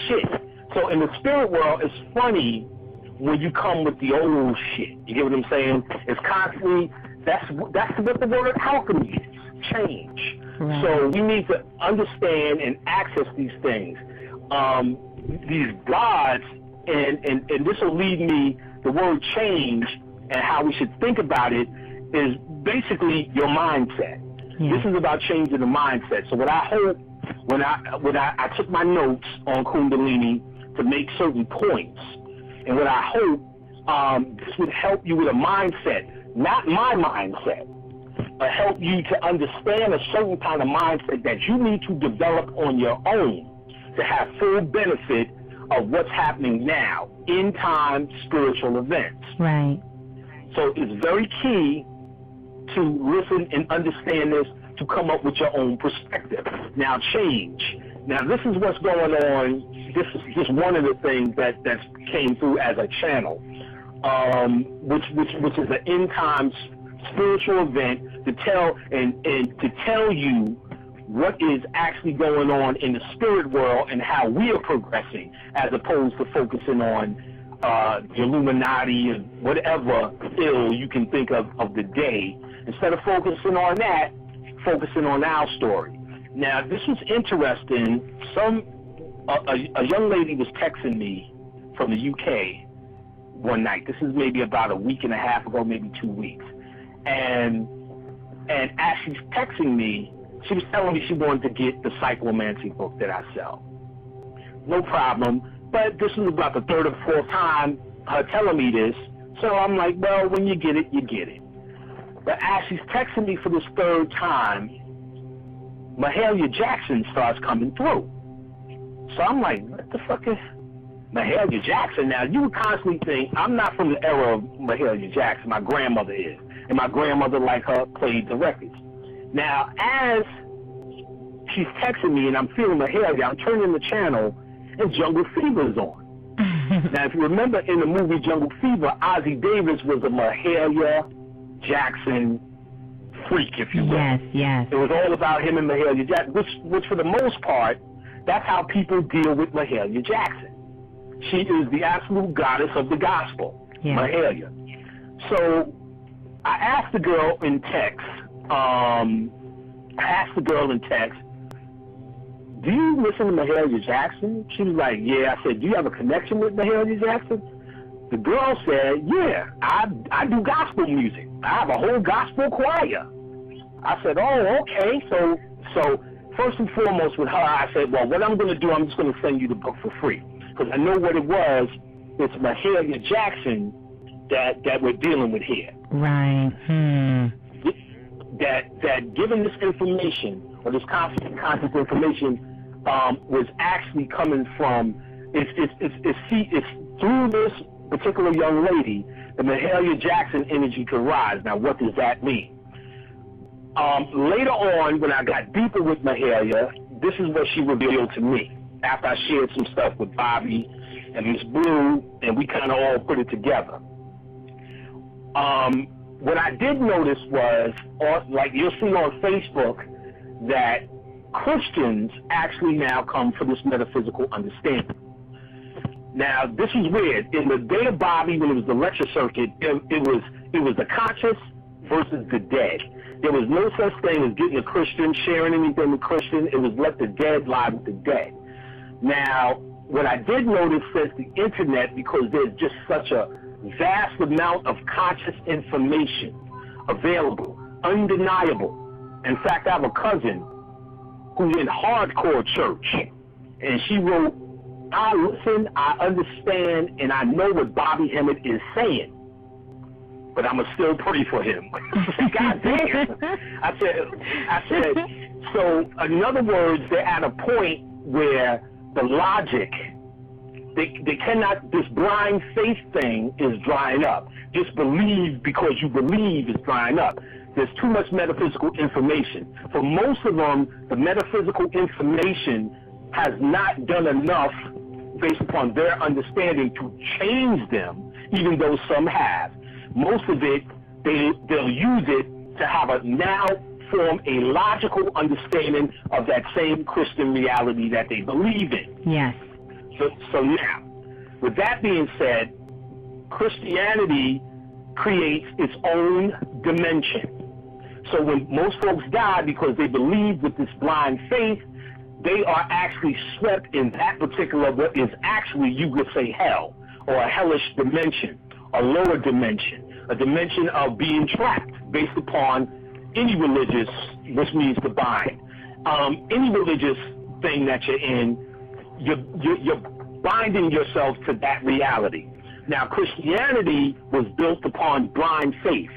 shit. So in the spirit world, it's funny when you come with the old shit. You get what I'm saying? It's constantly, that's what the word alchemy is, change. Right. So we need to understand and access these things. These gods, and this will lead me, the word change and how we should think about it is basically your mindset. Yeah. This is about changing the mindset. So what I hope, when I took my notes on Kundalini to make certain points, and what I hope this would help you with a mindset, not my mindset, but help you to understand a certain kind of mindset that you need to develop on your own to have full benefit of what's happening now, in time spiritual events. Right. So it's very key to listen and understand this to come up with your own perspective. Now, change. Now, this is what's going on. This is just one of the things that came through as a channel, which is an end time spiritual event to tell and to tell you what is actually going on in the spirit world and how we are progressing, as opposed to focusing on the Illuminati and whatever ill you can think of the day. Instead of focusing on that, focusing on our story. Now, this was interesting. A young lady was texting me from the UK one night. This is maybe about a week and a half ago, maybe 2 weeks. And as she's texting me, she was telling me she wanted to get the psychomancy book that I sell. No problem. But this was about the third or fourth time her telling me this. So I'm like, well, when you get it, you get it. But as she's texting me for this third time, Mahalia Jackson starts coming through. So I'm like, what the fuck is Mahalia Jackson? Now, you would constantly think, I'm not from the era of Mahalia Jackson. My grandmother is. And my grandmother, like her, played the records. Now, as she's texting me and I'm feeling Mahalia, I'm turning the channel and Jungle Fever is on. Now, if you remember in the movie Jungle Fever, Ozzie Davis was a Mahalia Jackson freak, if you will. Yes, yes. It was all about him and Mahalia Jackson, which for the most part, that's how people deal with Mahalia Jackson. She is the absolute goddess of the gospel, yeah. Mahalia. So I asked the girl in text, do you listen to Mahalia Jackson? She was like, yeah. I said, do you have a connection with Mahalia Jackson? The girl said, yeah, I do gospel music. I have a whole gospel choir. I said, oh, okay. So first and foremost with her, I said, well, what I'm going to do, I'm just going to send you the book for free. Because I know what it was. It's Mahalia Jackson that we're dealing with here. Right. That given this information, or this conscious information, was actually coming from, it's through this particular young lady, the Mahalia Jackson energy could rise. Now, what does that mean? Later on, when I got deeper with Mahalia, this is what she revealed to me after I shared some stuff with Bobby and Miss Blue, and we kind of all put it together. What I did notice was, like you'll see on Facebook, that Christians actually now come for this metaphysical understanding. Now, this is weird. In the day of Bobby, when it was the lecture circuit, it was the conscious versus the dead. There was no such thing as getting a Christian, sharing anything with Christian. It was let the dead lie with the dead. Now, what I did notice since the internet, because there's just such a vast amount of conscious information available, undeniable. In fact, I have a cousin who's in hardcore church, and she wrote, I listen, I understand, and I know what Bobby Hemmett is saying, but I'm going to still pray for him. God damn. I said, so in other words, they're at a point where the logic, they cannot, this blind faith thing is drying up. Just believe because you believe is drying up. There's too much metaphysical information. For most of them, the metaphysical information has not done enough based upon their understanding to change them, even though some have. Most of it, they'll use it to have now form a logical understanding of that same Christian reality that they believe in. Yes. So now, with that being said, Christianity creates its own dimension. So when most folks die because they believe with this blind faith, they are actually swept in that particular, what is actually, you could say, hell, or a hellish dimension, a lower dimension, a dimension of being trapped based upon any religious, which means the bind. Any religious thing that you're in, you're binding yourself to that reality. Now, Christianity was built upon blind faith.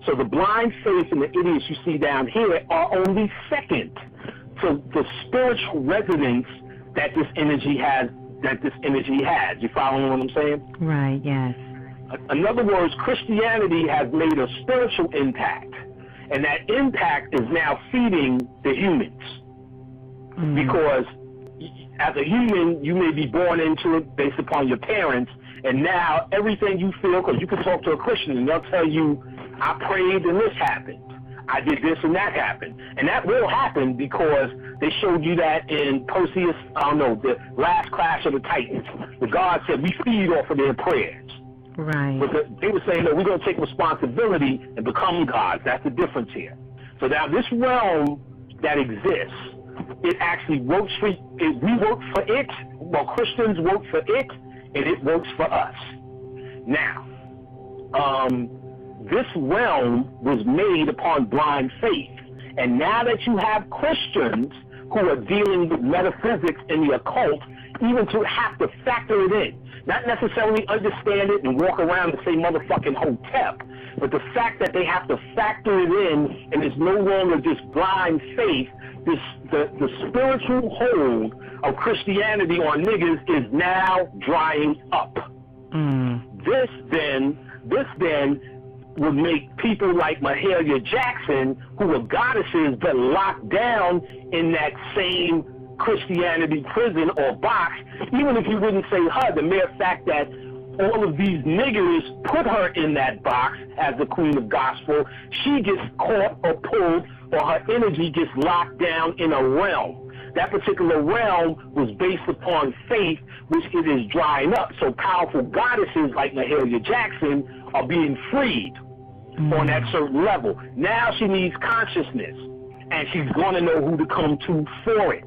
So the blind faith and the idiots you see down here are only second to the spiritual resonance that this energy has. You following what I'm saying? Right, yes. In other words, Christianity has made a spiritual impact, and that impact is now feeding the humans. Because as a human, you may be born into it based upon your parents, and now everything you feel, because you can talk to a Christian and they'll tell you, I prayed and this happened. I did this and that happened. And that will happen because they showed you that in Perseus, the last Clash of the Titans. The God said, we feed off of their prayers. Right. But they were saying that we're going to take responsibility and become gods. That's the difference here. So now this realm that exists, it actually works for it. We work for it. Well, Christians work for it, and it works for us. Now, this realm was made upon blind faith. And now that you have Christians who are dealing with metaphysics and the occult, even to have to factor it in, not necessarily understand it and walk around and say motherfucking hotep, but the fact that they have to factor it in, and it's no longer just blind faith, the spiritual hold of Christianity on niggas is now drying up. This then would make people like Mahalia Jackson, who are goddesses but locked down in that same Christianity prison or box, even if you wouldn't say her, the mere fact that all of these niggers put her in that box as the queen of gospel, she gets caught or pulled, or her energy gets locked down in a realm. That particular realm was based upon faith, which it is drying up. So powerful goddesses like Mahalia Jackson are being freed on that certain level. Now she needs consciousness, and she's going to know who to come to for it.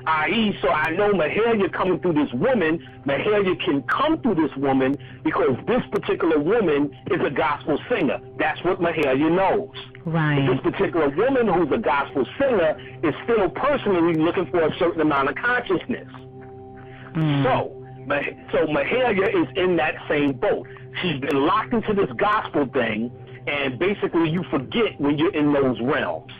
I.e., so I know Mahalia coming through this woman, Mahalia can come through this woman because this particular woman is a gospel singer. That's what Mahalia knows. Right. But this particular woman who's a gospel singer is still personally looking for a certain amount of consciousness. So Mahalia is in that same boat. She's been locked into this gospel thing, and basically you forget when you're in those realms.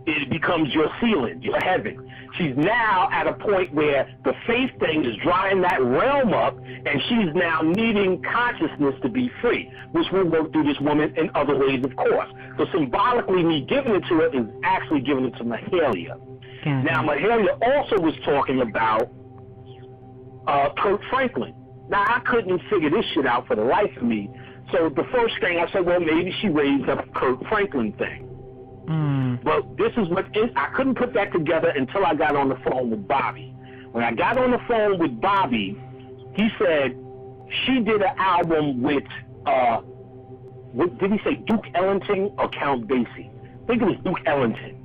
It becomes your ceiling, your heaven. She's now at a point where the faith thing is drying that realm up, and she's now needing consciousness to be free, which will work through this woman in other ways, of course. So symbolically, me giving it to her is actually giving it to Mahalia. Now, Mahalia also was talking about Kirk Franklin. Now, I couldn't figure this shit out for the life of me. So the first thing I said, well, maybe she raised up a Kirk Franklin thing. But this is what I couldn't put that together until I got on the phone with Bobby. When I got on the phone with Bobby, he said she did an album with what did he say, Duke Ellington or Count Basie? I think it was Duke Ellington.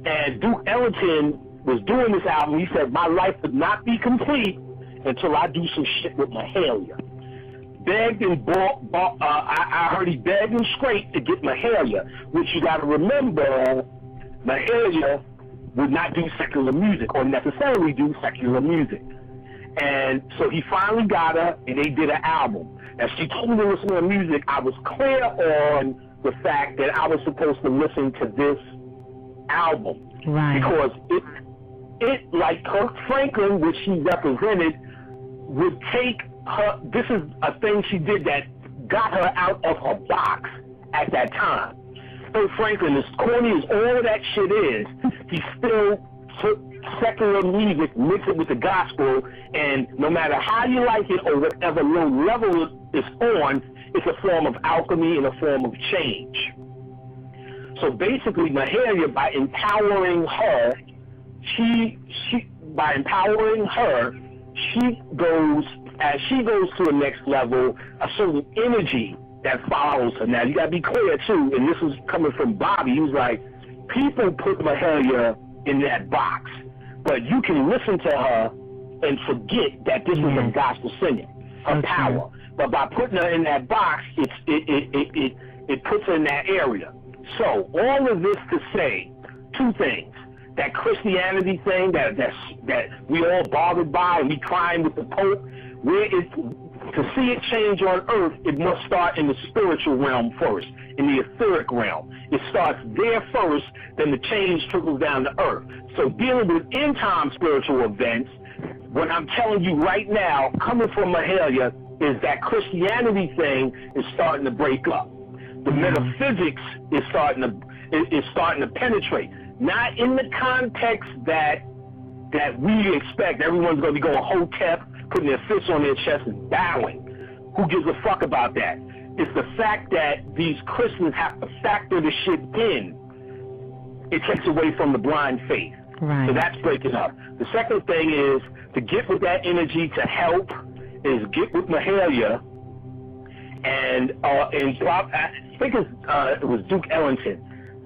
And Duke Ellington was doing this album. He said, my life would not be complete until I do some shit with Mahalia. Begged and I heard he begged and scraped to get Mahalia, which you got to remember, Mahalia would not do secular music or necessarily do secular music. And so he finally got her, and they did an album. As she told me to listen to her music, I was clear on the fact that I was supposed to listen to this album. Right. Because it, like Kirk Franklin, which she represented, would take her, this is a thing she did that got her out of her box at that time. Kirk Franklin, as corny as all of that shit is, he still took secular music, mixed it with the gospel, and no matter how you like it or whatever low level it's on, it's a form of alchemy and a form of change. So basically, Mahalia, by empowering her, by empowering her, as she goes to the next level, a certain energy that follows her. Now, you got to be clear, too, and this was coming from Bobby. He was like, people put Mahalia in that box, but you can listen to her and forget that this is a gospel singer, her power. But by putting her in that box, it puts her in that area. So all of this to say two things. That Christianity thing that we all bothered by and we crying with the Pope, to see it change on earth, it must start in the spiritual realm first, in the etheric realm. It starts there first, then the change trickles down to earth. So dealing with end-time spiritual events, what I'm telling you right now, coming from Mahalia, is that Christianity thing is starting to break up. The metaphysics is starting to penetrate. Not in the context that we expect. Everyone's going to be going hotep, putting their fists on their chest and bowing. Who gives a fuck about that? It's the fact that these Christians have to factor the shit in. It takes away from the blind faith. Right. So that's breaking up. The second thing is to get with that energy to help is get with Mahalia and I think it was Duke Ellington.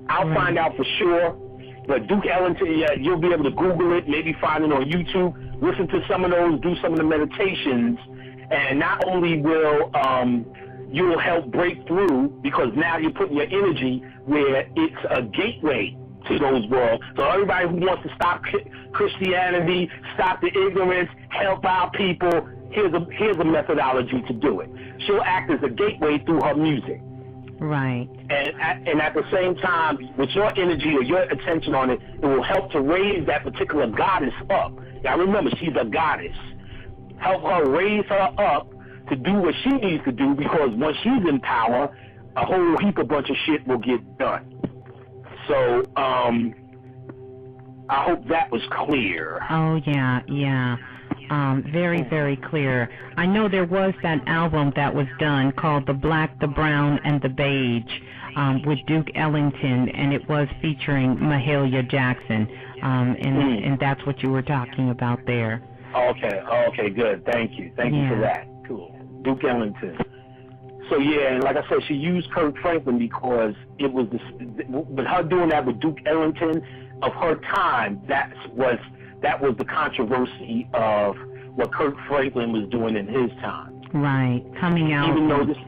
I'll find out for sure. But Duke Ellington, you'll be able to Google it, maybe find it on YouTube, listen to some of those, do some of the meditations, and not only will you'll help break through, because now you're putting your energy where it's a gateway to those worlds. So everybody who wants to stop Christianity, stop the ignorance, help out people, here's a methodology to do it. She'll act as a gateway through her music. Right. And at the same time, with your energy or your attention on it, it will help to raise that particular goddess up. Now remember, she's a goddess. Help her raise her up to do what she needs to do, because once she's in power, a whole heap of bunch of shit will get done. So, I hope that was clear. Oh, yeah. Very, very clear. I know there was that album that was done called The Black, the Brown, and the Beige with Duke Ellington, and it was featuring Mahalia Jackson, and that's what you were talking about there. Okay, good. Thank you for that. Cool. Duke Ellington. So yeah, like I said, she used Kirk Franklin because it was but her doing that with Duke Ellington of her time, that was the controversy of what Kirk Franklin was doing in his time. Right, coming out. Even though this,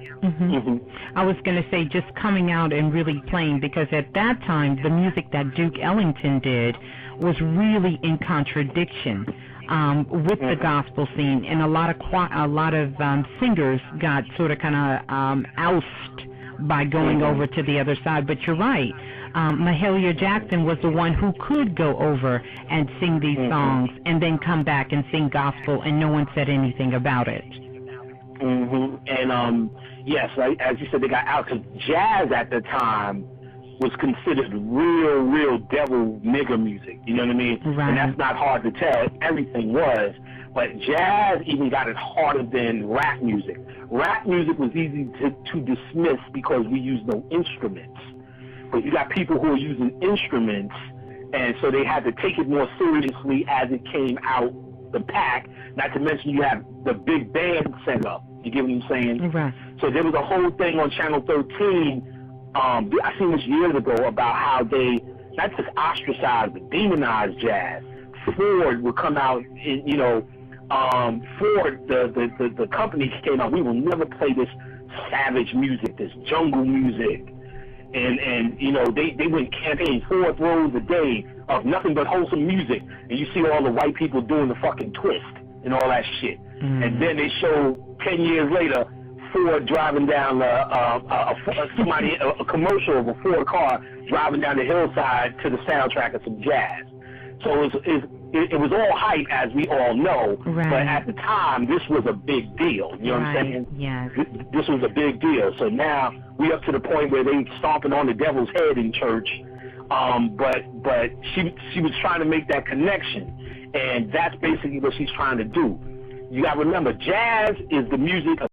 I was going to say just coming out and really playing, because at that time the music that Duke Ellington did was really in contradiction with the gospel scene, and a lot of singers got sort of kind of ousted by going over to the other side. But you're right. Mahalia Jackson was the one who could go over and sing these songs and then come back and sing gospel, and no one said anything about it. And yes, as you said, they got out, because jazz at the time was considered real devil nigger music. You know what I mean? Right. And that's not hard to tell. Everything was. But jazz even got it harder than rap music. Rap music was easy to dismiss because we use no instruments. But you got people who are using instruments, and so they had to take it more seriously as it came out the pack. Not to mention you have the big band set up. You get what I'm saying? Right. So there was a whole thing on Channel 13. I seen this years ago about how they not just ostracized but demonized jazz. Ford would come out, and, Ford, the company came out. We will never play this savage music, this jungle music. And they went campaign 4 throws a day of nothing but wholesome music, and you see all the white people doing the fucking twist and all that shit. And then they show 10 years later Ford driving down a commercial of a Ford car driving down the hillside to the soundtrack of some jazz. So it was all hype, as we all know, but at the time this was a big deal. You know what I'm saying? Yes. This was a big deal. So now we up to the point where they stomping on the devil's head in church. But she was trying to make that connection, and that's basically what she's trying to do. You got to remember, jazz is the music of